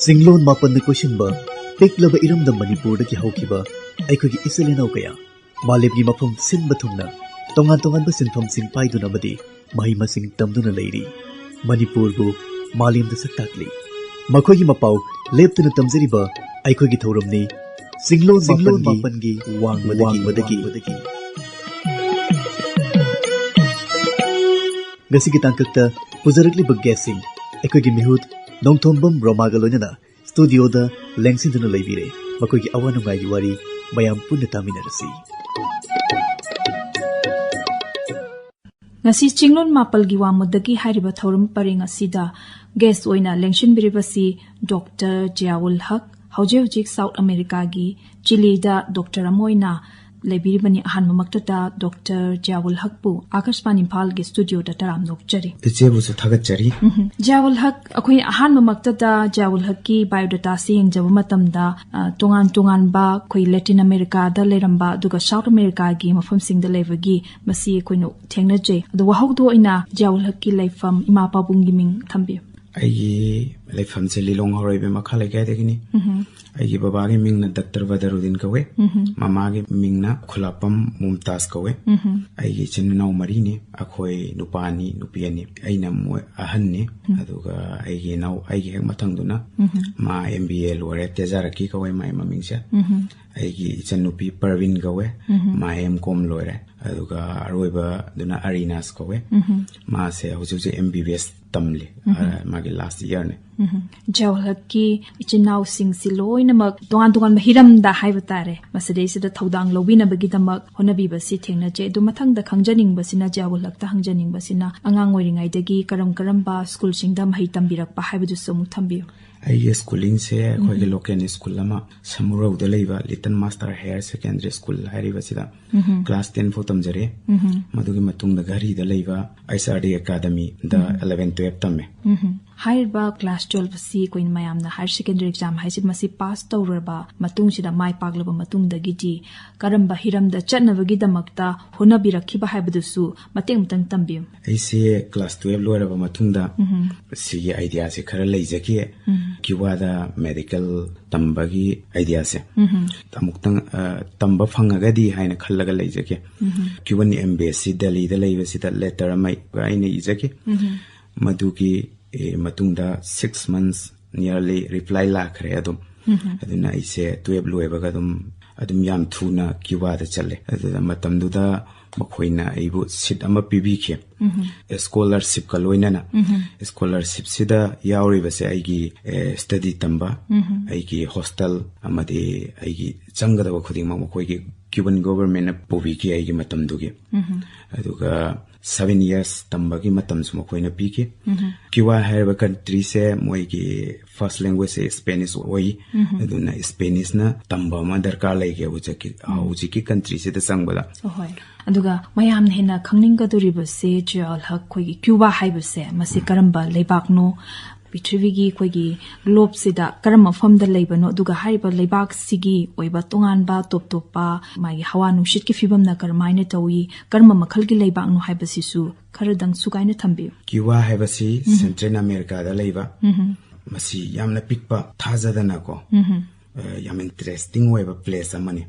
Chinglon Mapalgi Wangmadagi Piklaba Iramda Manipurdagi Haukiba Aikogi Isalinaw kaya Malibgi Mafam Sinba Thungna Tongan-tongan ba sinfamsing paidunabadi Mahimasing tamduna layri Manipurbu Malimda Saktakli Makogi Mapaw Leptuna Tamzariba Aikogi Thoramni Chinglon Mapalgi Wangmadagi Gasigi tangkakta puzarakli baggesing Aikogi mihut Nongthombam Roma Galonana Studio da Lengsinduna Laybire Makogi Awanungai Wari Mayam Punna Taminarasi Ngasi Chinglon Mapalgi Wangmadagi Hariba Thorum Paring asida guest oina lengshin biribasi Dr.Zia-ul-Haque Haujik South America gi Chile da Dr. Amoina Lebiribani ahan mamakta Dr.Zia-ul-Haque pu Akashpan IMPHAL gi studio da taram nokchari Ichebu su thagachari Zia-ul-Haque akoi ahan mamakta Zia-ul-Haque ki biodata si yengjabu matamda tongan ba koi Latin America da leramba duga South America gi mafam sing da levagi masi koi no thengnaje adu wahawdo ina Zia-ul-Haque ki leifam ima pabung gi ming thambi Aigi leifam se lilong horoi be makhale ga degini Aigi baba gi mingna Dr. Wadaruddin kawe mama gi mingna Khulapam Mumtaz kawe Aigi chinnaw mari ni akhoi nupani nupiani aina mo ahan ni aduga aigi naw aigi hek mathangduna ma MBA lore tejaraki kawe mai mamingsa aigi channupi Parvin kawe ma MCom lore aduga aroiba duna Arinas kawe ma se hujuje MBBS tamli magi last year ne Zia-ul-Haque ki ichinaw sing siloina mak tongan mahiram da haibatare masadei sida thodang lobina bagi damak honabi basi thengna je du mathang da khangjaning basina Zia-ul-Haque ta hangjaning basina angang oiringai dagi karam ba school singda mai tambirak pa haibadu samu thambiyo Ai schooling se khoi local school lama samuro da leiba Little Master Higher Secondary School hairi basida class 10 fo tamjare madugi matung da gari da leiba ISRD Academy da 11 12 tamme Haiba class 12 si koin mayamna higher secondary exam haisid masi pass tawraba matung sida mai paglaba matung dagi ji karamba hiram da chatnabagi damakta honabirakhiba haibadusu mateng mutang tambi aise class 12 loraba matungda si idea se khara leijaki kiwada medical tambagi idea se tamuktang tamba phangagadi haina khallaga leijaki kiwani MBSc Delhi da leibasida letter mai aina ijaki madugi matungda 6 months nearly reply lakhre adum aduna ise 12 loibaga adum yam thuna kiwada challe aduna matamduda makhoina aibu sit ama pibikhe scholarship ka loinana scholarship sida yauri base aigi study tamba aigi hostel amade aigi changada khuding ma makhoigi Cuban government na pobiki aigi matamdugi aduga 7 years tambagi matam suma koina piki kiwa herba country se moigi first language se Spanish oi aduna Spanish na tamba ma darkar laige ujiki country se da sangbala ohoi aduga mayam hena khangninga duriba se Zia-ul-Haque khoi Cuba haibase masi karamba leibak no Pitrivigi koigi globe sida karama famda leibano duga hariba leibak sigi oiba tongan ba top pa mai hawa nushit ki fibam na karmaine tawi karma makhal gi leibak no haibasisu kharadang sugaina thambi kiwa haibasi Central America da leiba masi yamna pikpa thajadana ko yam interesting oiba place amani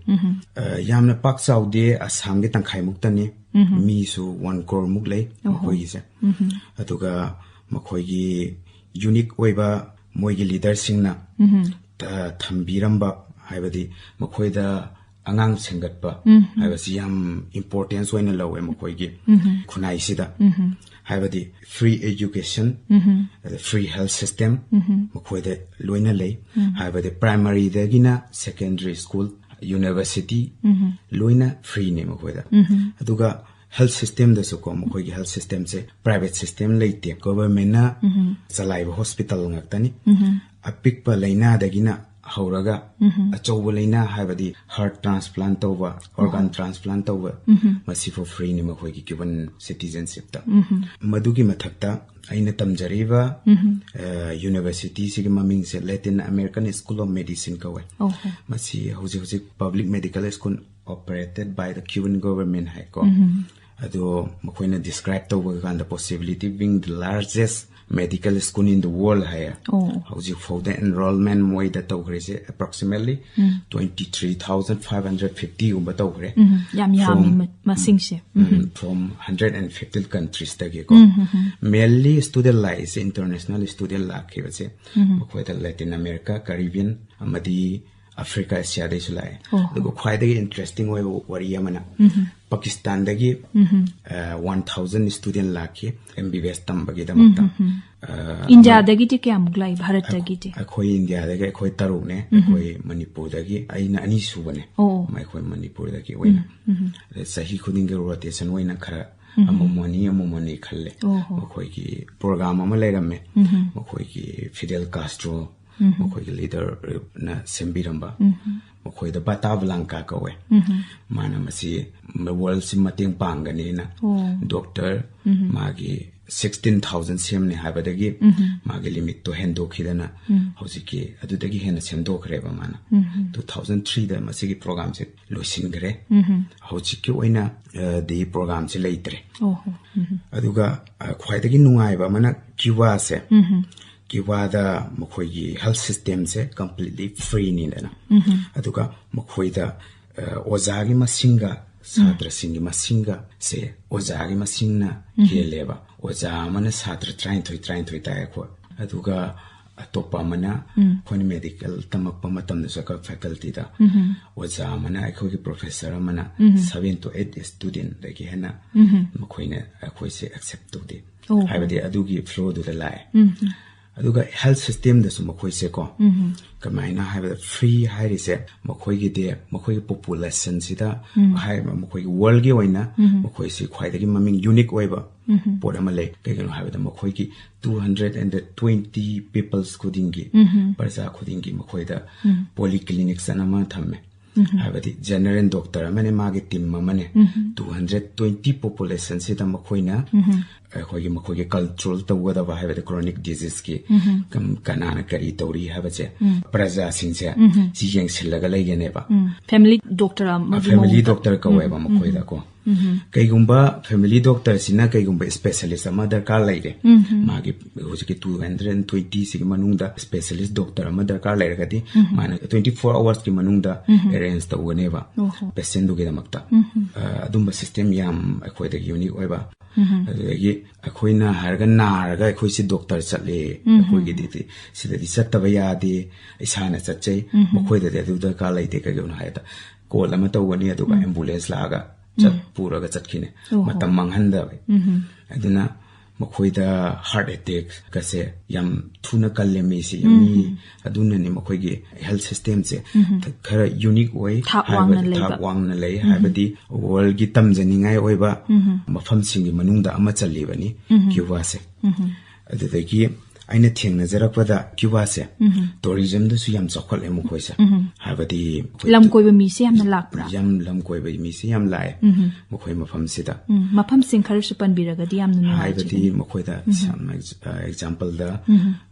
yamna pak saude Assam gi tangkhai muktani mi su 1 crore muk lei koigi se atuga makhoigi unique oiba moigi leader singna thambiramba haibadi makhoida angang sengatpa haibasi yam importance oina lawe makhoigi khunai sida haibadi free education free health system makhoida loina lei haibadi primary dagina secondary school university loina free ne makhoida aduga health system da so ko mokoi health system se private system leite government na chalaiba hospital ngaktani apikpa leina dagina hauraga achobo leina haibadi heart transplant toba organ transplant toba masi for free ni mokoi ki Cuban citizenship ta madugi mathakta aina tamjariba university sigi maming se Latin American School of Medicine kawe masi hoji public medical school operated by the Cuban government hai ko ado makoina describe to the possibility being the largest medical school in the world haya hauji for the enrollment moi da tawgre se approximately 23,550 umba tawgre yam masing se from 150 countries tagi ko mainly student lies international student la ke se ko da Latin America Caribbean amadi Africa Asia de sulai dugo khwai da interesting way wari yamana Pakistan dagi 1000 student la ke MBBS tambagi da makta India dagi ti kya muglai Bharat dagi ti akhoi India dagi akhoi taruk ne akhoi Manipur dagi aina ani subane mai khoi Manipur dagi waina sahi khuding ge rotation waina khara amomani khalle akhoi ki program ama leiramme akhoi ki Fidel Castro akhoi ki leader na sembiramba akhoi da Batavlanka kawe mana masi world simating pangani na doctor magi 16,000 semne habadagi magi limit to hendo khidana hosiki adudagi hena sendo khreba mana 2003 da masigi program se losin gre hosiki oina the program se leitre aduga khwaidagi nungai ba mana kiwa se kiwa da mokhoigi health system se completely free ni na aduga mokhoida ozagi masinga Sadra singi masinga se ozagi masingna heleba oza mana sadra train to tai ko aduga atopa mana khoni medical tamakpa matam na saka faculty da oza mana akhogi professor mana 7 to 8 student dagi hena mokhoina akhoi se accept to de habade adugi flow do the lai aduga health system da sum khoi se ko kamaina habada free hairi se mokhoi gi de mokhoi population sida hai mokhoi world gi waina mokhoi se khwai da gi maming unique oiba podama le kegeno habada mokhoi gi 220 people's khudingi parsa khudingi mokhoi da polyclinic sanama thamme habadi general doctor amane magi team mamane 220 population sida mokhoina khoi cultural tawada ba habada chronic disease ki kam kanana kari tawri habache praja singse si yeng silaga legene ba family doctor ka weba mokhoi da ko kaigumba family doctor sina kaigumba specialist ama darkar laire magi hojiki 220 sig manungda specialist doctor ama darkar laire gadi mana 24 hours ki manungda arrange tawne ba patient du ge makta adumba system yam akhoi da unique oiba adagi akhoina harga naraga akhoi si doctor chatle akhoi gi diti sida di chattaba yade isana chachai mokhoi da du darkar laite ka gona hayata call ama tawani aduga ambulance laga chat pura ga chat khine matam manghanda aduna mokhoida heart attack kase yam thuna kallemi si yami aduna ni mokhoigi health system se khara unique way thak wangna lei habadi world gi tamjani ngai oiba mafam singi manungda ama chalibani kiwa se adudagi aina thengna jarapada kiwa se tourism da su yam chakhol emu khoisa habadi lam koiba mi se yam na lakpra yam lam koiba mi se yam lai mokhoi mafam sida mafam sing khar su panbiraga di yam nu habadi mokhoida example da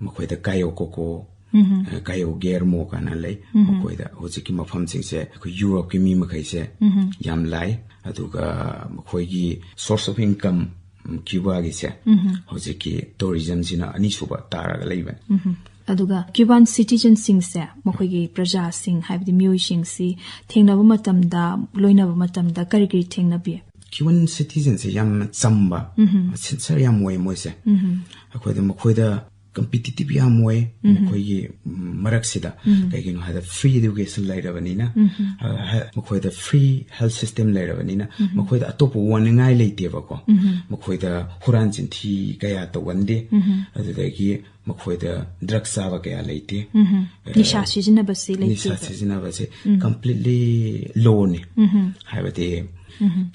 mokhoida kayo koko kayo germo kana lai mokhoida hojiki mafam sing se ko Europe ki mi makhai se yam lai aduga mokhoigi source of income Cuba gi se hojiki tourism sina ani suba taraga leiban aduga Cuban citizen sing se mokhoigi praja sing habdi mui sing si thengnabu matamda loinabu matamda kari thengnabi Cuban citizen se yam chamba sincere yam way moise akhoida mokhoida competitive yam way mokhoigi maraksida kaigino hada free education lairabanina mokhoida free health system lairabanina mokhoida atop waningai leiteba ko mokhoida huran chinthi kaya to wande adudagi mokhoida drug sava kaya leite nisha sijina base completely low ne habate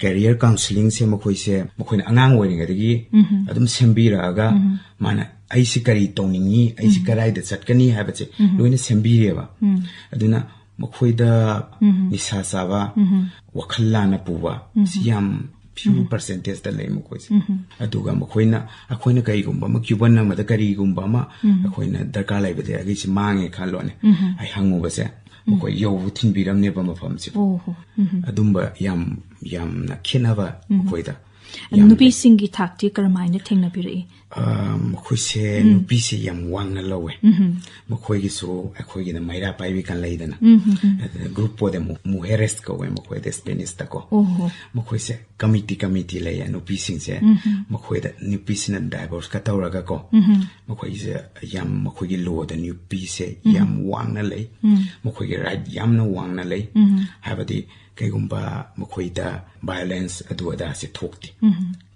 career counseling se mokhoina angang oiringadagi adum sembiraga mana aisi kari toningi aisi karai da chatkani habache loina sembireba aduna mokhoida nisa saba wakhalla na puwa siam few percentage da lei mokhoise aduga mokhoina akhoina kai gumba ma Cuban na mada kari gumba ma akhoina darkar lai bade agi si mange khalone ai hangu base mokoi yo thinbiram ne ba mafam si adumba yam na khenaba mokhoida nupi singi thakti karmaina thengna piri ꯃꯈꯣꯏꯁꯦ ꯅꯨꯄꯤꯁꯦ ꯌꯥꯝ ꯋꯥꯡꯅ ꯂꯧꯋꯦ ꯃꯈꯣꯏꯒꯤꯁꯨ ꯑꯩꯈꯣꯏꯒꯤꯅ ꯃꯩꯔꯥ ꯄꯥꯏꯕꯤ ꯀꯥꯟ ꯂꯩꯗꯅ ꯒ꯭ꯔꯨꯞꯄꯣꯗ ꯃꯨꯍꯦꯔꯦꯁ ꯀꯧꯋꯦ ꯃꯈꯣꯏꯗ ꯁ꯭ꯄꯦꯅꯤꯁꯇꯀꯣ ꯃꯈꯣꯏꯁꯦ ꯀꯃꯤꯇꯤ ꯂꯩꯌꯦ ꯅꯨꯄꯤꯁꯤꯡꯁꯦ ꯃꯈꯣꯏꯗ ꯅꯨꯄꯤꯁꯤꯅ ꯗꯥꯏꯚꯣꯔꯁꯀ ꯇꯧꯔꯒꯀꯣ ꯃꯈꯣꯏꯁꯦ ꯌꯥꯝ ꯃꯈꯣꯏꯒꯤ ꯂꯣꯗ ꯅꯨꯄꯤꯁꯦ ꯌꯥꯝ ꯋꯥꯡꯅ ꯂꯩ ꯃꯈꯣꯏꯒꯤ ꯔꯥꯏꯠ ꯌꯥꯝꯅ ꯋꯥꯡꯅ ꯂꯩ ꯍꯥꯏꯕꯗꯤ ꯀꯩꯒꯨꯝꯕ ꯃꯈꯣꯏꯗ ꯚꯥꯏꯑꯣꯂꯦꯟꯁ ꯑꯗꯨ ꯑꯗꯥꯁꯦ ꯊꯣꯛꯇꯦ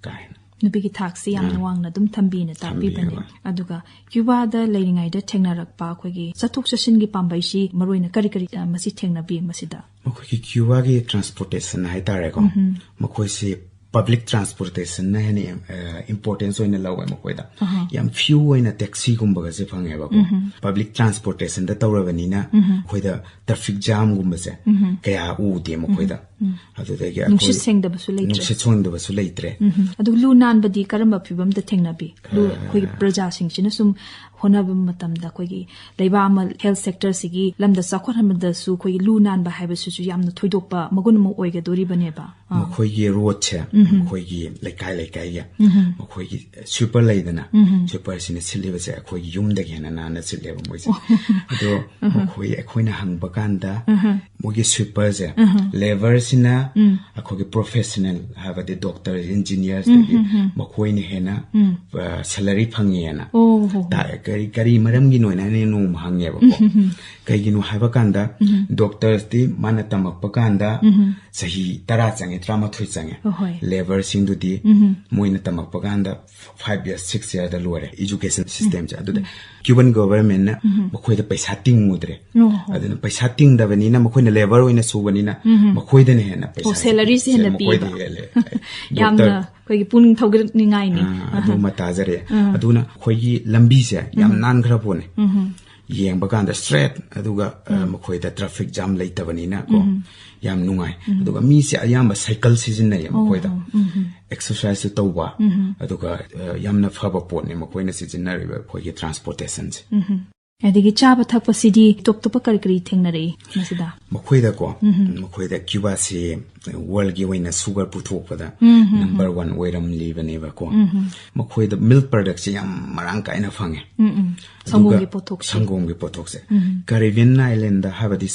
ꯀꯥꯏꯅ ꯅꯨꯄꯤꯒꯤ ꯊꯥꯛꯁꯤ ꯌꯥꯝꯅ ꯋꯥꯡꯅ ꯑꯗꯨꯝ ꯊꯝꯕꯤꯅ ꯇꯥꯛꯄꯤꯕꯅꯦ ꯑꯗꯨꯒ ꯀ꯭ꯌꯨꯕꯥꯗ ꯂꯩꯔꯤꯉꯩꯗ ꯊꯦꯡꯅꯔꯛꯄ ꯑꯩꯈꯣꯏꯒꯤ ꯆꯠꯊꯣꯛ ꯆꯠꯁꯤꯟꯒꯤ ꯄꯥꯝꯕꯩꯁꯤ ꯃꯔꯨꯑꯣꯏꯅ ꯀꯔꯤ ꯃꯁꯤ ꯊꯦꯡꯅꯕꯤ ꯃꯁꯤꯗ ꯃꯈꯣꯏꯒꯤ ꯀ꯭ꯌꯨꯕꯥꯒꯤ ꯇ꯭ꯔꯥꯟꯁꯄꯣꯔꯇꯦꯁꯟ ꯍꯥꯏꯇꯥꯔꯦꯀꯣ ꯃꯈꯣꯏꯁꯤ ꯄꯕ꯭ꯂꯤꯛ ꯇ꯭ꯔꯥꯟꯁꯄꯣꯔꯇꯦꯁꯟꯅ ꯍꯦꯟꯅ ꯏꯝꯄꯣꯔꯇꯦꯟꯁ ꯑꯣꯏꯅ ꯂꯧꯋꯦ ꯃꯈꯣꯏꯗ ꯌꯥꯝ ꯐ꯭ꯌꯨ ꯑꯣꯏꯅ ꯇꯦꯛꯁꯤꯒꯨꯝꯕꯒꯁꯦ ꯐꯪꯉꯦꯕꯀꯣ ꯄꯕ꯭ꯂꯤꯛ ꯇ꯭ꯔꯥꯟꯁꯄꯣꯔꯇꯦꯁꯟꯗ ꯇꯧꯔꯕꯅꯤꯅ ꯑꯩꯈꯣꯏꯗ ꯇ꯭ꯔꯥꯐꯤꯛ ꯖꯥꯝꯒꯨꯝꯕꯁꯦ ꯀꯌꯥ ꯎꯗꯦ ꯃꯈꯣꯏꯗ ꯑꯗꯨꯗꯒꯤ ꯅꯨꯡꯁꯤꯠ ꯁꯦꯡꯗꯕꯁꯨ ꯂꯩꯇ꯭ꯔꯦ ꯑꯗꯨ ꯂꯨ ꯅꯥꯟꯕꯗꯤ ꯀꯔꯝꯕ ꯐꯤꯕꯝꯗ ꯊꯦꯡꯅꯕꯤ ꯑꯩꯈꯣꯏꯒꯤ ꯄ꯭ꯔꯖꯥꯁꯤꯡꯁꯤꯅ ꯁꯨꯝ ꯍꯣꯠꯅꯕ ꯃꯇꯝꯗ ꯑꯩꯈꯣꯏꯒꯤ ꯂꯩꯕꯥꯛ ꯑꯃ ꯍꯦꯜꯊ ꯁꯦꯛꯇꯔꯁꯤꯒꯤ ꯂꯝꯗ ꯆꯥꯎꯈꯠꯍꯟꯕꯗꯁꯨ ꯑꯩꯈꯣꯏꯒꯤ ꯂꯨ ꯅꯥꯟꯕ ꯍꯥꯏꯕꯁꯤꯁꯨ ꯌꯥꯝꯅ ꯊꯣꯏꯗꯣꯛꯄ ꯃꯒꯨꯟ ꯑꯃ ꯑꯣꯏꯒꯗꯣꯔꯤꯕꯅꯦꯕ ꯃꯈꯣꯏꯒꯤ ꯔꯣꯗꯁꯦ ꯃꯈꯣꯏꯒꯤ ꯂꯩꯀꯥꯏꯒꯤ ꯃꯈꯣꯏꯒꯤ ꯁ꯭ꯋꯤꯄꯔ ꯂꯩꯗꯅ ꯁ꯭ꯋꯤꯄꯔꯁꯤꯅ ꯁꯤꯜꯂꯤꯕꯁꯦ ꯑꯩꯈꯣꯏꯒꯤ ꯌꯨꯝꯗꯒꯤ ꯍꯦꯟꯅ ꯅꯥꯟꯅ ꯁꯤꯜꯂꯦꯕ ꯃꯣꯏꯁꯦ ꯑꯗꯣ ꯑꯩꯈꯣꯏꯅ ꯍꯪꯕ ꯀꯥꯟꯗ ꯃꯣꯏꯒꯤ ꯁ꯭ꯋꯤꯄꯔꯁꯦ ꯂꯦꯕꯔꯁꯤꯅ ꯑꯩꯈꯣꯏꯒꯤ ꯄ꯭ꯔꯣꯐꯦꯁꯅꯦꯜ ꯍꯥꯏꯕꯗꯤ ꯗꯣꯛꯇꯔ ꯏꯟꯖꯤꯅꯤꯌꯔꯁꯇꯒꯤ ꯃꯈꯣꯏꯅ ꯍꯦꯟꯅ ꯁꯦꯂꯔꯤ ꯐꯪꯉꯦꯅ ꯀꯔꯤ ꯃꯔꯝꯒꯤꯅꯣꯅ ꯑꯩꯅ ꯅꯣꯡꯃ ꯍꯪꯉꯦꯕꯀꯣ ꯀꯩꯒꯤꯅꯣ ꯍꯥꯏꯕ ꯀꯥꯟꯗ ꯗꯣꯛꯇꯔꯁꯇꯤ ꯃꯥꯅ ꯇꯝꯃꯛꯄ ꯀꯥꯟꯗ ꯆꯍꯤ 10 ꯆꯪꯉꯦ 13 ꯆꯪꯉꯦ ꯂꯦꯕꯔꯁꯤꯡꯗꯨꯗꯤ ꯃꯣꯏꯅ ꯇꯝꯃꯛꯄ ꯀꯥꯟꯗ 5 years 6 years ꯗ ꯂꯣꯏꯔꯦ ꯏꯖꯨꯀꯦꯁꯟ ꯁꯤꯁꯇꯦꯝꯁꯦ ꯑꯗꯨꯗ ꯀ꯭ꯌꯨꯕꯟ ꯒꯣꯚꯔꯟꯃꯦꯟꯠꯅ ꯃꯈꯣꯏꯗ ꯄꯩꯁꯥ ꯇꯤꯡꯉꯨꯗ꯭ꯔꯦ ꯑꯗꯨꯅ ꯄꯩꯁꯥ ꯇꯤꯡꯗꯕꯅꯤꯅ ꯃꯈꯣꯏꯅ ꯂꯦꯕꯔ ꯑꯣꯏꯅ ꯁꯨꯕꯅꯤꯅ ꯃꯈꯣꯏꯗꯅ ꯍꯦꯟꯅ ꯄꯩꯁꯥ ꯁꯦꯂꯔꯤꯁꯦ ꯍꯦꯟꯅ ꯄꯤꯕ ꯌꯥꯝꯅ ꯑꯩꯈꯣꯏꯒꯤ ꯄꯨꯛꯅꯤꯡ ꯊꯧꯒꯠꯅꯤꯡꯉꯥꯏꯅꯤ ꯑꯗꯨꯃ ꯇꯥꯖꯔꯦ ꯑꯗꯨꯅ ꯑꯩꯈꯣꯏꯒꯤ ꯂꯝꯕꯤꯁꯦ ꯌꯥꯝ ꯅꯥꯟꯈ꯭ꯔꯕꯣꯅꯦ ꯌꯦꯡꯕ ꯀꯥꯟꯗ ꯁ꯭ꯇ꯭ꯔꯦꯠ ꯑꯗꯨꯒ ꯃꯈꯣꯏꯗ ꯇ꯭ꯔꯥꯐꯤꯛ ꯖꯥꯝ ꯂꯩꯇꯕꯅꯤꯅ ꯀꯣ ꯌꯥꯝ ꯅꯨꯡꯉꯥꯏ ꯑꯗꯨꯒ ꯃꯤꯁꯦ ꯑꯌꯥꯝꯕ ꯁꯥꯏꯀꯜ ꯁꯤꯖꯤꯟꯅꯩ ꯃꯈꯣꯏꯗ ꯑꯦꯛꯁꯔꯁꯥꯏꯖꯁꯨ ꯇꯧꯕ ꯑꯗꯨꯒ ꯌꯥꯝꯅ ꯐꯕ ꯄꯣꯠꯅꯦ ꯃꯈꯣꯏꯅ ꯁꯤꯖꯤꯟꯅꯔꯤꯕ ꯑꯩꯈꯣꯏꯒꯤ ꯇ꯭ꯔꯥꯟꯁꯄꯣꯔꯇꯦꯁꯟꯁꯦ ꯑꯗꯒꯤ ꯆꯥꯕ ꯊꯛꯄꯁꯤꯗꯤ ꯇꯣꯞ ꯇꯣꯞꯄ ꯀꯔꯤ ꯊꯦꯡꯅꯔꯛꯏ ꯃꯁꯤꯗ ꯃꯈꯣꯏꯗꯀꯣ ꯃꯈꯣꯏꯗ ꯀ꯭ꯌꯨꯕꯥꯁꯤ ꯋꯥꯔꯜꯒꯤ ꯑꯣꯏꯅ ꯁꯨꯒꯔ ꯄꯨꯊꯣꯛꯄꯗ ꯅꯝꯕꯔ 1 ꯑꯣꯏꯔꯝꯂꯤꯕꯅꯦꯕꯀꯣ ꯃꯈꯣꯏꯗ ꯃꯤꯜꯛ ꯄ꯭ꯔꯗꯛꯁꯦ ꯌꯥꯝ ꯃꯔꯥꯡ ꯀꯥꯏꯅ ꯐꯪꯉꯦ ꯁꯪꯒꯣꯝꯒꯤ ꯄꯣꯠꯊꯣꯛꯁꯦ ꯀꯦꯔꯤꯕꯤꯌꯟ ꯑꯥꯏꯂꯦꯟꯗ ꯍꯥꯏꯕꯗꯤ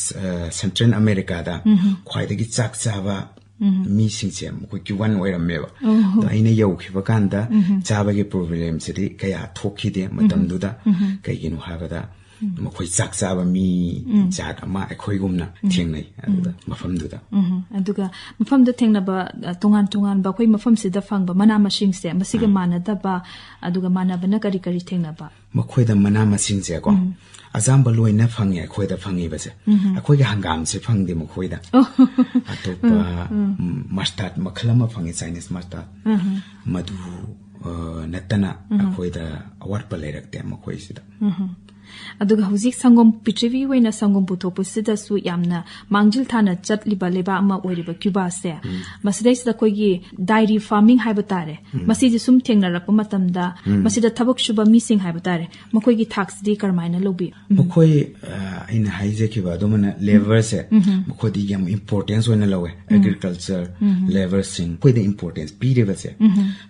ꯁꯦꯟꯇ꯭ꯔꯦꯜ ꯑꯃꯦꯔꯤꯀꯥꯗ ꯈ꯭ꯋꯥꯏꯗꯒꯤ ꯆꯥꯛ ꯆꯥꯕ ꯃꯤꯁꯤꯡꯁꯦ ꯃꯈꯣꯏ ꯀ꯭ꯌꯨꯕꯥꯟ ꯑꯣꯏꯔꯝꯃꯦꯕ ꯑꯗꯣ ꯑꯩꯅ ꯌꯧꯈꯤꯕ ꯀꯥꯟꯗ ꯆꯥꯕꯒꯤ ꯄ꯭ꯔꯣꯕ꯭ꯂꯦꯝꯁꯤꯗꯤ ꯀꯌꯥ ꯊꯣꯛꯈꯤꯗꯦ ꯃꯇꯝꯗꯨꯗ ꯀꯩꯒꯤꯅꯣ ꯍꯥꯏꯕꯗ ꯃꯈꯣꯏ ꯆꯥꯛ ꯆꯥꯕ ꯃꯤ ꯖꯥꯠ ꯑꯃ ꯑꯩꯈꯣꯏꯒꯨꯝꯅ ꯊꯦꯡꯅꯩ ꯑꯗꯨꯗ ꯃꯐꯝꯗꯨꯗ ꯑꯗꯨꯒ ꯃꯐꯝꯗ ꯊꯦꯡꯅꯕ ꯇꯣꯉꯥꯟꯕ ꯑꯩꯈꯣꯏ ꯃꯐꯝꯁꯤꯗ ꯐꯪꯕ ꯃꯅꯥ ꯃꯁꯤꯡꯁꯦ ꯃꯁꯤꯒ ꯃꯥꯟꯅꯗꯕ ꯑꯗꯨꯒ ꯃꯥꯟꯅꯕꯅ ꯀꯔꯤ ꯊꯦꯡꯅꯕ ꯃꯈꯣꯏꯗ ꯃꯅꯥ ꯃꯁꯤꯡꯁꯦꯀꯣ ꯑꯖꯥꯝꯕ ꯂꯣꯏꯅ ꯐꯪꯉꯦ ꯑꯩꯈꯣꯏꯗ ꯐꯪꯉꯤꯕꯁꯦ ꯑꯩꯈꯣꯏꯒꯤ ꯍꯪꯒꯥꯝꯁꯦ ꯐꯪꯗꯦ ꯃꯈꯣꯏꯗ ꯑꯇꯣꯞꯄ ꯃꯁꯇꯥꯔꯗ ꯃꯈꯜ ꯑꯃ ꯐꯪꯉꯦ ꯆꯥꯏꯅꯤꯁ ꯃꯁꯇꯥꯔꯗ ꯃꯗꯨ ꯅꯠꯇꯅ ꯑꯩꯈꯣꯏꯗ ꯑꯋꯥꯠꯄ ꯂꯩꯔꯛꯇꯦ ꯃꯈꯣꯏꯁꯤꯗ ꯑꯗꯨꯒ ꯍꯧꯖꯤꯛ ꯁꯪꯒꯣꯝ ꯄ꯭ꯔꯤꯊꯤꯕꯤ ꯑꯣꯏꯅ ꯁꯪꯒꯣꯝ ꯄꯨꯊꯣꯛꯄꯁꯤꯗꯁꯨ ꯌꯥꯝꯅ ꯃꯥꯡꯖꯤꯜ ꯊꯥꯅ ꯆꯠꯂꯤꯕ ꯂꯩꯕꯥꯛ ꯑꯃ ꯑꯣꯏꯔꯤꯕ ꯀ꯭ꯌꯨꯕꯥꯁꯦ ꯃꯁꯤꯗꯩꯁꯤꯗ ꯑꯩꯈꯣꯏꯒꯤ ꯗꯥꯏꯔꯤ ꯐꯥꯔꯃꯤꯡ ꯍꯥꯏꯕ ꯇꯥꯔꯦ ꯃꯁꯤꯗꯤ ꯁꯨꯝ ꯊꯦꯡꯅꯔꯛꯄ ꯃꯇꯝꯗ ꯃꯁꯤꯗ ꯊꯕꯛ ꯁꯨꯕ ꯃꯤꯁꯤꯡ ꯍꯥꯏꯕ ꯇꯥꯔꯦ ꯃꯈꯣꯏꯒꯤ ꯊꯥꯛꯁꯤꯗꯤ ꯀꯔꯝꯍꯥꯏꯅ ꯂꯧꯕꯤ ꯃꯈꯣꯏ ꯑꯩꯅ ꯍꯥꯏꯖꯈꯤꯕ ꯑꯗꯨꯃꯅ ꯂꯦꯕꯔꯁꯦ ꯃꯈꯣꯏꯗꯤ ꯌꯥꯝ ꯏꯝꯄꯣꯔꯇꯦꯟꯁ ꯑꯣꯏꯅ ꯂꯧꯋꯦ ꯑꯦꯒ꯭ꯔꯤꯀꯜꯆꯔ ꯂꯦꯕꯔꯁꯤꯡ ꯑꯩꯈꯣꯏꯗ ꯏꯝꯄꯣꯔꯇꯦꯟꯁ ꯄꯤꯔꯤꯕꯁꯦ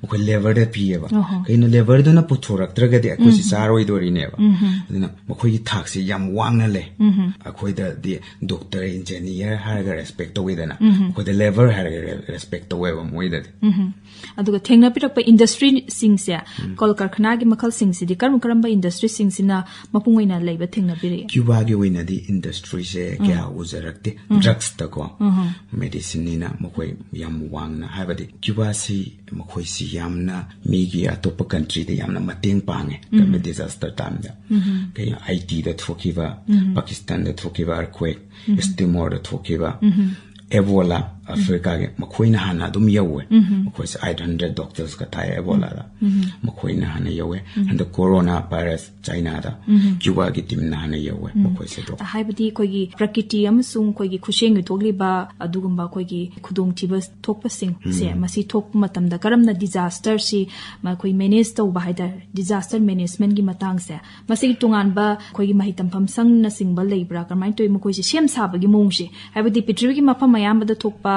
ꯃꯈꯣꯏ ꯂꯦꯕꯔꯗ ꯄꯤꯌꯦꯕ ꯀꯩꯅꯣ ꯂꯦꯕꯔꯗꯨꯅ ꯄꯨꯊꯣꯔꯛꯇ꯭ꯔꯒꯗꯤ ꯑꯩꯈꯣꯏꯁꯤ ꯆꯥꯔꯣꯏꯗꯣꯔꯤꯅꯦꯕ ꯑꯗꯨꯅ ꯃꯈꯣꯏꯒꯤ ꯊꯥꯛꯁꯤ ꯌꯥꯝ ꯋꯥꯡꯅ ꯂꯩ ꯑꯩꯈꯣꯏꯗꯗꯤ ꯗꯣꯛꯇꯔ ꯏꯟꯖꯤꯅꯤꯌꯔ ꯍꯥꯏꯔꯒ ꯔꯦꯁꯄꯦꯛ ꯇꯧꯋꯤꯗꯅ ꯑꯩꯈꯣꯏꯗ ꯂꯦꯕꯔ ꯍꯥꯏꯔꯒ ꯔꯦꯁꯄꯦꯛ ꯇꯧꯋꯦꯕ ꯃꯣꯏꯗꯗꯤ ꯑꯗꯨꯒ ꯊꯦꯡꯅꯕꯤꯔꯛꯄ ꯏꯟꯗꯁꯇ꯭ꯔꯤꯁꯤꯡꯁꯦ ꯀꯣꯜ ꯀꯔꯈꯅꯥꯒꯤ ꯃꯈꯜꯁꯤꯡꯁꯤꯗꯤ ꯀꯔꯝꯕ ꯏꯟꯗꯁꯇ꯭ꯔꯤꯁꯤꯡꯁꯤꯅ ꯃꯄꯨꯡ ꯑꯣꯏꯅ ꯂꯩꯕ ꯊꯦꯡꯅꯕꯤꯔꯛꯏ ꯀ꯭ꯌꯨꯕꯥꯒꯤ ꯑꯣꯏꯅꯗꯤ ꯏꯟꯗꯁꯇ꯭ꯔꯤꯁꯦ ꯀꯌꯥ ꯎꯖꯔꯛꯇꯦ ꯗ꯭ꯔꯒꯁꯇꯀꯣ ꯃꯦꯗꯤꯁꯤꯟꯅꯤꯅ ꯃꯈꯣꯏ ꯌꯥꯝ ꯋꯥꯡꯅ ꯍꯥꯏꯕꯗꯤ ꯀ꯭ꯌꯨꯕꯥꯁꯤ ꯃꯈꯣꯏꯁꯤ ꯌꯥꯝꯅ ꯃꯤꯒꯤ ꯑꯇꯣꯞꯄ ꯀꯟꯇ꯭ꯔꯤꯗ ꯌꯥꯝꯅ ꯃꯇꯦꯡ ꯄꯥꯡꯉꯦ ꯗꯤꯖꯥꯁꯇꯔ ꯇꯥꯏꯝꯗ ꯀꯩꯅꯣ ꯑꯥꯏꯇꯤꯗ ꯊꯣꯛꯈꯤꯕ ꯄꯥꯀꯤꯁꯇꯥꯟꯗ ꯊꯣꯛꯈꯤꯕ ꯑꯔꯊꯀ꯭ꯋꯦꯛ ꯏꯁꯇꯤꯃꯣꯔꯗ ꯊꯣꯛꯈꯤꯕ ꯑꯦꯕꯣꯂꯥ ꯑꯐ꯭ꯔꯤꯀꯥꯒꯤ ꯃꯈꯣꯏꯅ ꯍꯥꯟꯅ ꯑꯗꯨꯝ ꯌꯧꯋꯦ ꯃꯈꯣꯏꯁꯦ 800 ꯗꯣꯛꯇꯔꯁꯀ ꯊꯥꯏ ꯑꯦꯕꯣꯂꯥꯗ ꯃꯈꯣꯏꯅ ꯍꯥꯟꯅ ꯌꯧꯋꯦ ꯍꯟꯗꯛ ꯀꯣꯔꯣꯅꯥ ꯚꯥꯏꯔꯁ ꯆꯥꯏꯅꯥꯗ ꯀ꯭ꯌꯨꯕꯥꯒꯤ ꯇꯤꯝꯅ ꯍꯥꯟꯅ ꯌꯧꯋꯦ ꯃꯈꯣꯏꯁꯦ ꯍꯥꯏꯕꯗꯤ ꯑꯩꯈꯣꯏꯒꯤ ꯄ꯭ꯔꯀꯤꯇꯤ ꯑꯃꯁꯨꯡ ꯑꯩꯈꯣꯏꯒꯤ ꯈꯨꯠꯁꯦꯝꯒꯤ ꯊꯣꯛꯂꯤꯕ ꯑꯗꯨꯒꯨꯝꯕ ꯑꯩꯈꯣꯏꯒꯤ ꯈꯨꯗꯣꯡꯊꯤꯕ ꯊꯣꯛꯄꯁꯤꯡꯁꯦ ꯃꯁꯤ ꯊꯣꯛꯄ ꯃꯇꯝꯗ ꯀꯔꯝꯅ ꯗꯤꯖꯥꯁꯇꯔꯁꯤ ꯑꯩꯈꯣꯏ ꯃꯦꯅꯦꯖ ꯇꯧꯕ ꯍꯥꯏꯇꯥꯔꯦ ꯗꯤꯖꯥꯁꯇꯔ ꯃꯦꯅꯦꯖꯃꯦꯟꯠꯒꯤ ꯃꯇꯥꯡꯁꯦ ꯃꯁꯤꯒꯤ ꯇꯣꯉꯥꯟꯕ ꯑꯩꯈꯣꯏꯒꯤ ꯃꯍꯩ ꯇꯝꯐꯝ ꯁꯪꯅꯆꯤꯡꯕ ꯂꯩꯕ꯭ꯔꯥ ꯀꯔꯝꯍꯥꯏꯅ ꯇꯧꯋꯤ ꯃꯈꯣꯏꯁꯦ ꯁꯦꯝ ꯁꯥꯕꯒꯤ ꯃꯑꯣꯡꯁꯦ ꯍꯥꯏꯕꯗꯤ ꯄ꯭ꯔꯤꯊꯤꯕꯤꯒꯤ ꯃꯐꯝ ꯑꯌꯥꯝꯕꯗ ꯊꯣꯛꯄ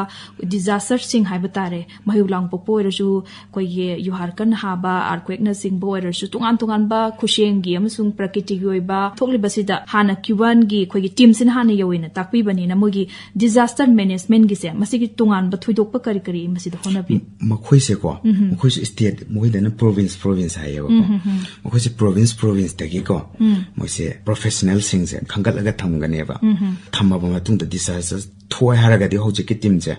disaster sing hai batare mahiulang popo erasu koi ye yuhar kan haba earthquake na sing bo erasu tungan ba khusheng gi amasung prakriti gi oiba thokli basida hana cuban gi koi gi team sin hana yowina takpi bani na mogi disaster management gi se masigi tungan ba thuidok pa kari masida hona bi makhoi se ko makhoi se state moi dana province hai ko makhoi se province tagi ko moi se professional sing se khangal aga thamgane ba thamma ba matung da disaster thoi haraga di hoje ki team je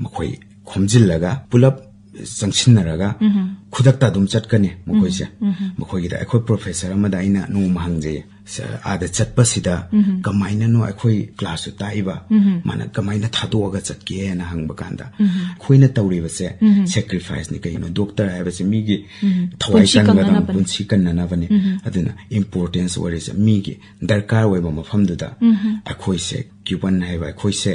makhoi khomjil laga pulap sangsinaraga khudakta dum chatkane makhoi se makhoi gi da akhoi professor amada ina no mahangje ada chatpa sida kamaina no akhoi class taiba mana kamaina thadoga chatke na hangba kanda khoina tawri base sacrifice ni kaino doctor ai base mi gi thawai kan ga punchi kan na bane aduna importance wari se mi gi darkar wai ba mafam du da akhoi se cuban hai ba akhoi se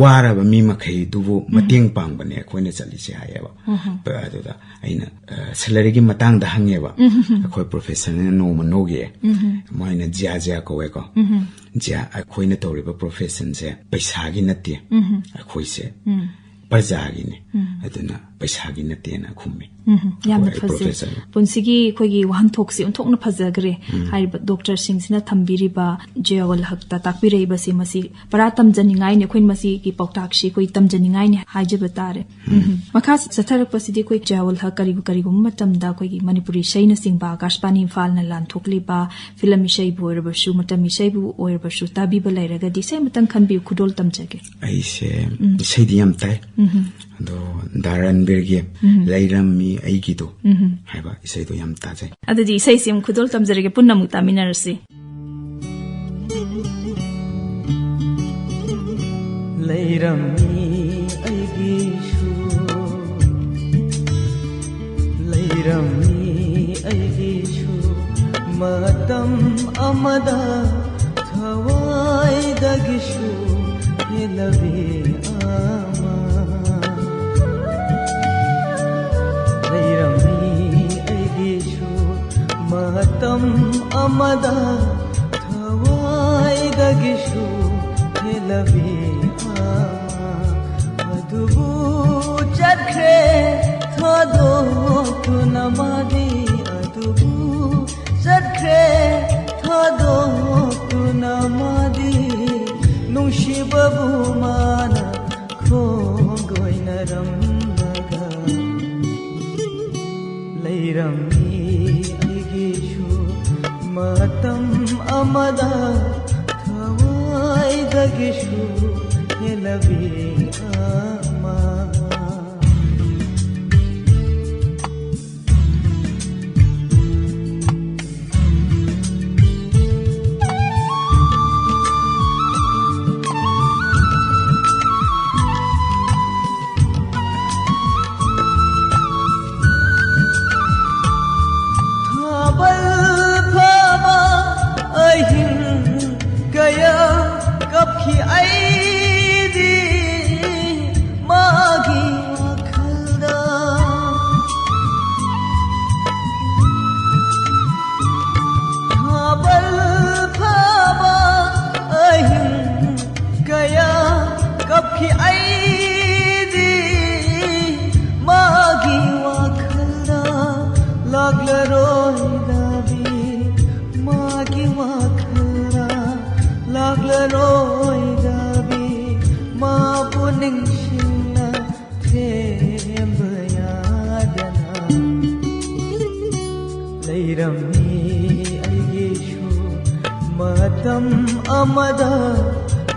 wara ba mi makhai dubu mateng pang bane khoina chali se hai ba ba aduda aina salary gi matang da hange ba akhoi professor no no ge moina jia ko we ko jia akhoi na tori ba profession se paisa gi natte akhoi se parja gi ne aduna paisa gi natte na khummi yam faze punsigi khogi wahan thoksi unthokna phajagre haiba doctor singsina thambiri ba Zia-ul-Haque ta takpirei ba si masi paratam janingai ne khoin masi ki pautak shi koi tam janingai ne haije batare makha satharak pasidi koi Zia-ul-Haque kari gu matam da koi manipuri shaina singba kashpani IMPHAL na lan thokli ba film shai boir ba shu matam shai bu oir ba shu tabi ba lairaga di sai matang khan bi khudol tam jage ai se sai diyam tai do daran berge lairam mi aigi do haiba isai do yam ta jai adadi isai sim khudol tam jarege punna mu taminarsi lairam mi aigi shu lairam mi aigi shu matam amada thawai dagishu helabe ama matam amada thawai dagishu helabe adubu chakre thado tunamadi adubu chakre thado tunamadi nungshibabu mana khogoina ramnaga lairam matam amada thawai dagishu helabe ama kapki aidi magi wakhalda khabal phaba ahin kaya kapki aidi magi wakhalda lagla roidabi magi wakhalda lagla roidabi ma puning shina thembayadana lairamni aigeshu matam amada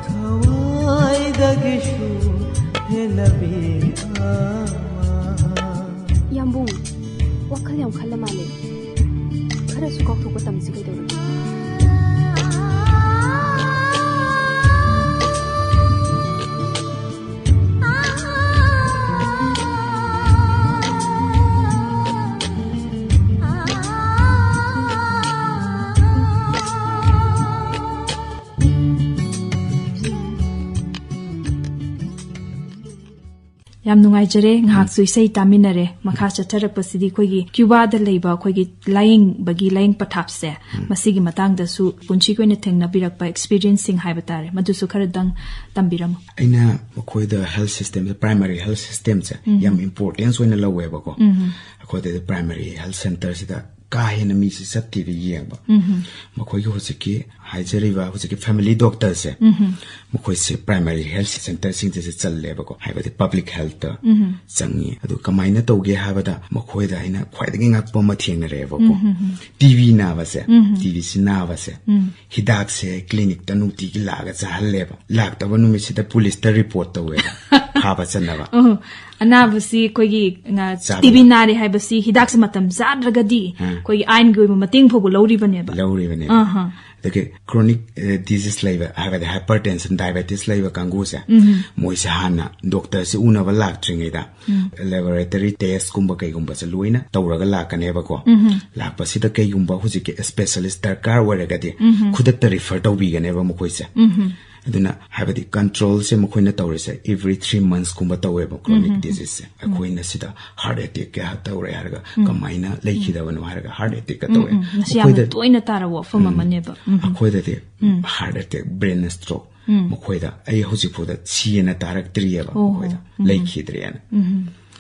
thawai dagishu helabe ama yambung wakhal yam khala male khara su kok thok tam si kai do yam nungai jare ngak sui sei taminare makha chathara pasidi khoigi Cuba da leiba khoigi lying bagi lying pathap se masigi matang da su punchi koine thengna birak pa experiencing haibatare madu su khara dang tambiram aina khoi da health system the primary health system cha yam importance oina lawe ba ko khoi da primary health center sida ka hena mi si satti bi yengba makhoi gi hosiki haijari ba hosiki family doctor se makhoi se primary health center sing se challe ba ko haibati public health ta changi adu kamaina tawge habada makhoi da ina khwai da ngak pa ma thengna re ba ko tv na ba se tv si na ba se hidak se clinic ta nuti gi laga cha halle ba lag ta ba numi si da police ta report ta we ha ba channa ba anabasi koigi nga tv nari haibasi hidak se matam zadragadi koigi ain goi mating phobu lori bane ba the chronic disease level have the hypertension diabetes level kangu se moi se hana doctor se una ba lak tringi da laboratory test kumba kai gumba se luina tawraga lak kane ba ko lak pa sida kai gumba huji ke specialist darkar wara ga de khudat refer to bi gane ba mo koi se aduna have the control se mo khoina tawre se every 3 months kumba tawe ba chronic disease se khoina sida heart attack ka tawre harga kamaina leikhi da wanu harga heart attack ka tawe khoida toina tarawo fama mane ba khoida de heart attack brain stroke mo khoida ai hoji phoda siena tarak triya ba khoida leikhi driana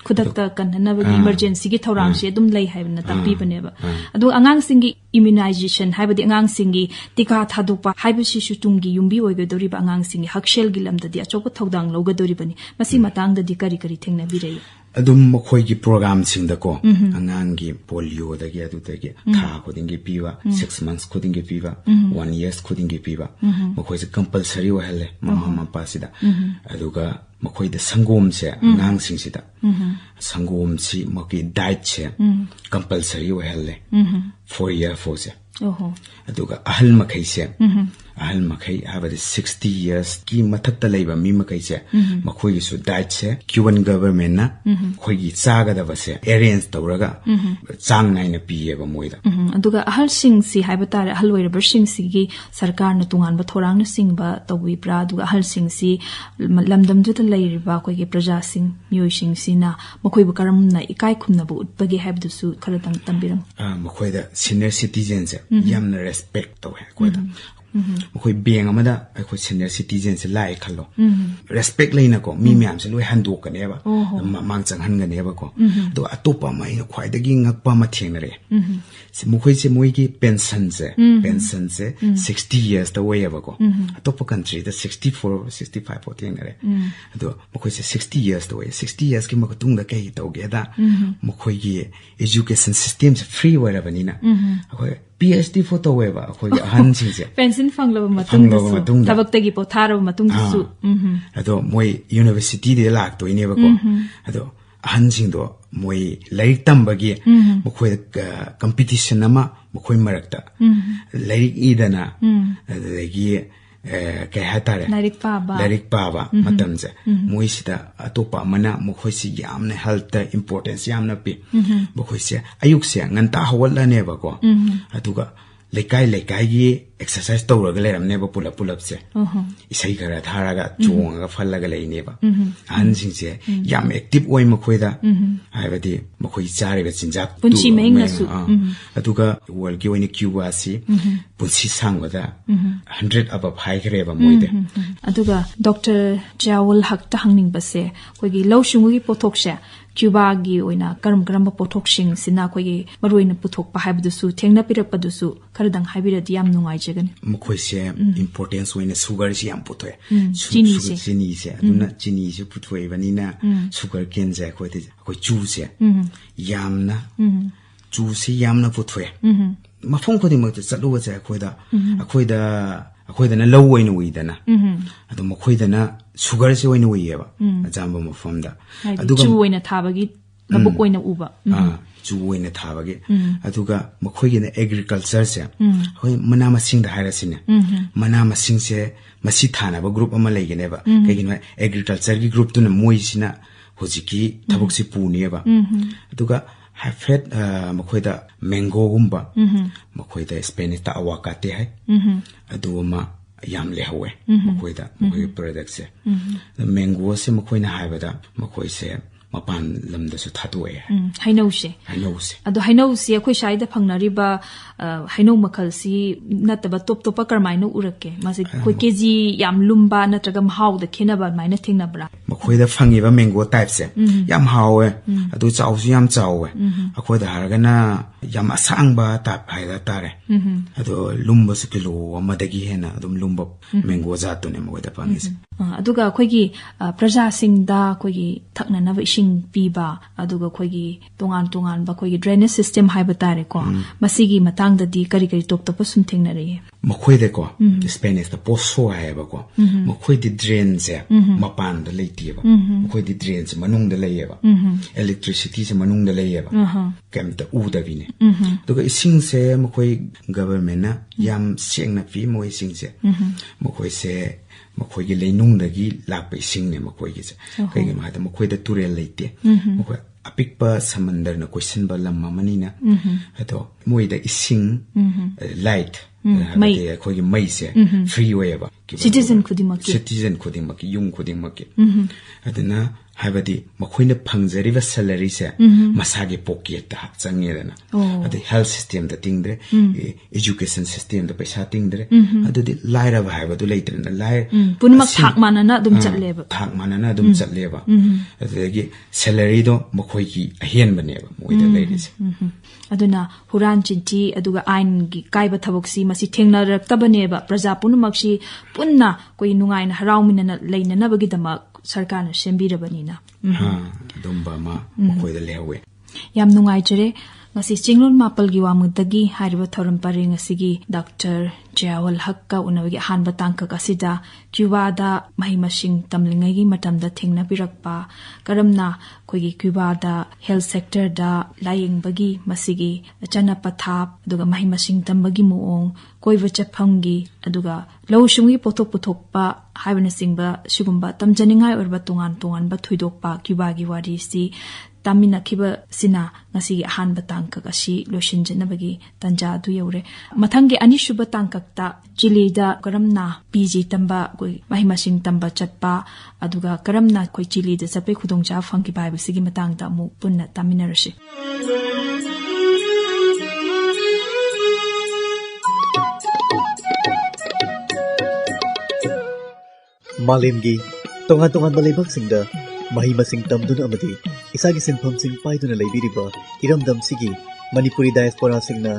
khudakta kanhanabagi emergency gi thorang se dum lei haibna takpi baneba adu angang singi immunization haibadi angang singi tika thadupa haibasi shutungi yumbi oiga dori ba angang singi hakshel gilamda di achopa thodang loga dori bani masi matang da di kari kari thengna birei adum makhoi gi program sing da ko angang gi polio da gi adu da gi tha khuding gi piwa 6 months khuding gi piwa 1 years khuding gi piwa makhoi se compulsory wa hele mama mapa sida aduga makhoi da sangom se ngang sing sida sangom si maki diet se compulsory wa hele 4 year for se aduga ahal makhai se ahal makhai have 60 years ki mathakta leiba mi makai se makhoi su diet se Cuban government na khoi gi chaga da ba se arrange tawraga chang nai na piye ba moida aduga ahal sing si haibatare ahal oirabar sing si gi sarkar na tungan ba thorang na sing ba tawi pra aduga ahal sing si lamdam ju ta leiriba khoi gi praja sing myoi sing si na makhoi ba karam na ikai khumna bu utpagi haibdu su khara tang tambiram makhoi da senior citizens yamna respect tawe khoida makhoi beng amada akhoi senior citizens lai khalo respect leina ko mi myam se loi handok ka ne ba mang chang han ga ne ba ko do atopa mai khwai da gi ngak pa ma theng re se makhoi se moi gi pension se 60 years da way ba ko atopa country da 64 65 po theng re do makhoi se 60 years da way 60 years ki makutung da kai to ge da makhoi gi education system free wa ra banina akhoi PhD photo weba khoi han sing se pension fanglaba matung su tabak tagi potharo matung su ado moi university de lak to ine ba ko ado han sing do moi laik tambagi mokhoi competition ama mokhoi marakta laik idana adagi kay hatare larik paba matamse moi sida atopa mana mokhoi si yamna health importance yamna pi mokhoi se ayuk se nganta hawalla ne ba ko atuga lekai gi exercise tawraga leram ne ba pulap se isai gara tharaga chonga fallaga leine ba an sing se yam active oi mokhoi da haibadi mokhoi chare ba chinjak punchi mengna su atuga world gi oini Cuba si punchi sangwa da 100 above high gre ba moide aduga Dr.Zia-ul-Haque ta hangning ba se kogi lawshungu gi pothok se Cuba gi oina karam pothok sing sina kogi maroina puthok pa haibdu su thengna pirak pa du su kharadang haibira di yam nungai jegan mokhoi se importance oina sugar si yam puthoe chini se aduna chini se puthoe banina sugar ken je khoi chu se yamna chu se yamna puthoe mafong khodi mak chalu wa ja akhoi da na low oina uidana adu mokhoi da na sugar se oina uieba ajamba mafom da aduga chu oina thabagi nabuk oina uba chu oina thabagi aduga mokhoi gi na agriculture se hoi mana masing da hairasine mana masing se masi thana ba group ama leigene ba kagina agriculture gi group tu na moi sina hojiki thabuk si punieba aduga hafet makoida mango gumba makoida Spanish ta awakate hai aduma yam le hawe makoida makoi product se mango se makoi na haibada makoi se mapan lamda su thatuwe hainau se ado hainau se khoi shai da phangnariba hainau makhal si nataba top topa karmaino urake mase khoi keji yam lumba natraga mahau da khenaba maina thingna bra makoi da phangiba mango type se yam hawe adu chaw su yam chawe akoi da hargana yam asangba tap haida tare ado lumba su kilo amadagi hena adum lumba mango jatu ne makoi da phangis aduga khoi gi praja sing da khoi gi thakna na ising piba aduga khoi gi tongan ba khoi gi drainage system haiba tare ko masigi matang da di kari kari top top sum thingna re makoi de ko Spanish da poso haiba ko makoi di drain se mapan da leiti ba makoi di drain se manung da leye ba electricity se manung da leye ba kem ta u da bine aduga ising se makoi government na yam seng na pi moi sing se makoi se makoi gi leinung da gi lakpa ising ne makoi gi se kai gi ma da makoi da turel leite makoi apikpa samandar na question ba lamma manina ato moi da ising light mai khoi gi mai se free way ba citizen khudimaki yung khudimaki adana habadi makhoina phangjariba salary se masage pocket ta changirana adu health system da tingdre education system da paisa tingdre adu di laira ba habadu leitrana lai punmak thak manana dum chatleba adu salary do makhoi gi ahen bane ba moida leiris aduna huran chinti aduga ain gi kaiba thabok si masi thengna raktabane ba praja punmak si punna koi nungaina harawminana leinana bagi damak sarkar na sembirabanina domba ma makoi da lewe yam nungai jere ngasi Chinglon Mapalgi Wangmadagi hariba thoram pare ngasi Dr.Zia-ul-Haque ka unawagi hanba tangka kasida Cuba da mahimasing tamlingai matamda thingna pirakpa karamna koigi Cuba da health sector da laying bagi masigi achana pathap aduga mahimasing tambagi muong koiva chaphangi aduga lawshungi pothok puthokpa haibana singba sugumba tamjaningai orba tongan ba thuidokpa Cuba gi wari si tamina kiba sina ngasi hanba tangka kasi lotion janabagi tanja du yore mathangi anishuba tangkakta Chile da karamna PG tamba koi mahimasing tamba chatpa aduga karamna koi Chile da sape khudongcha phangki baiba sigi matangda mu punna taminarashi Malemgi tongan balebak singda mahimasing tamduna amadi isagi sinpham sing paiduna leibiriba iramdam sigi Manipuri diaspora singna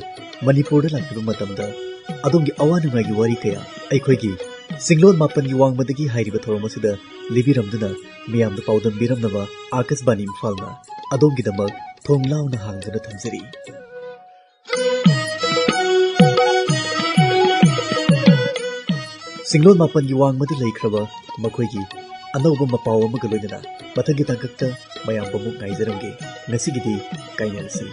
Manipur da lakhiba matamda adongi awanungai gi wari kaya aikhoigi Chinglon Mapalgi Wangmadagi hairiba thoromasida libiramduna miyamda paudam biramnaba Akashbani IMPHALna adongi damak thonglauna hangduna thamjari Chinglon Mapalgi Wangmadagi leikraba makhoigi anauba mapaw amaga loinana mathagi tangkakta mayam bamuk ngaijaramge ngasigidi kainarasi